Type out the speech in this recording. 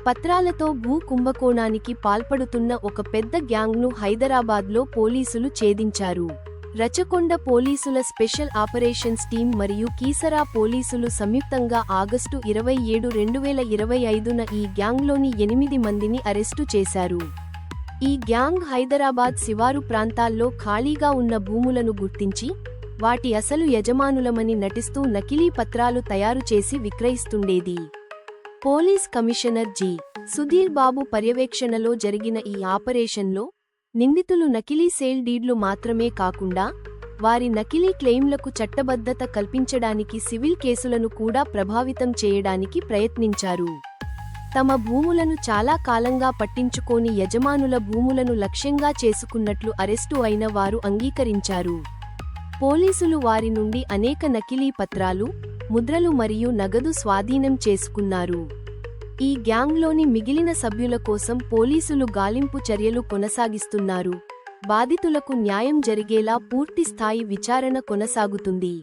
పత్రాలతో భూ కుంభకోణానికి పాల్పడుతున్న ఒక పెద్ద గ్యాంగ్ను హైదరాబాద్లో పోలీసులు ఛేదించారు. రచకొండ పోలీసుల స్పెషల్ ఆపరేషన్స్ టీం మరియు కీసరా పోలీసులు సంయుక్తంగా ఆగస్టు 27, 2025న ఈ గ్యాంగ్లోని 8 మందిని అరెస్టు చేశారు. ఈ గ్యాంగ్ హైదరాబాద్ శివారు ప్రాంతాల్లో ఖాళీగా ఉన్న భూములను గుర్తించి వాటి అసలు యజమానులమని నటిస్తూ నకిలీ పత్రాలు తయారు చేసి విక్రయిస్తుండేది. Police commissioner G. Sudheer Babu పర్యవేక్షణలో జరిగిన ఈ ఆపరేషన్లో నిందితులు నకిలీ సేల్ డీడ్లు మాత్రమే కాకుండా వారి నకిలీ క్లెయిమ్లకు చట్టబద్ధత కల్పించడానికి సివిల్ కేసులను కూడా ప్రభావితం చేయడానికి ప్రయత్నించారు. తమ భూములను చాలా కాలంగా పట్టించుకోని యజమానుల భూములను లక్ష్యంగా చేసుకున్నట్లు అరెస్టు అయిన వారు అంగీకరించారు. పోలీసులు వారి నుండి అనేక నకిలీ పత్రాలు, ముద్రలు మరియు నగదు స్వాధీనం చేసుకున్నారు. ఈ గ్యాంగ్లోని మిగిలిన సభ్యుల కోసం పోలీసులు గాలింపు చర్యలు కొనసాగిస్తున్నారు. బాధితులకు న్యాయం జరిగేలా పూర్తి స్థాయి విచారణ కొనసాగుతుంది.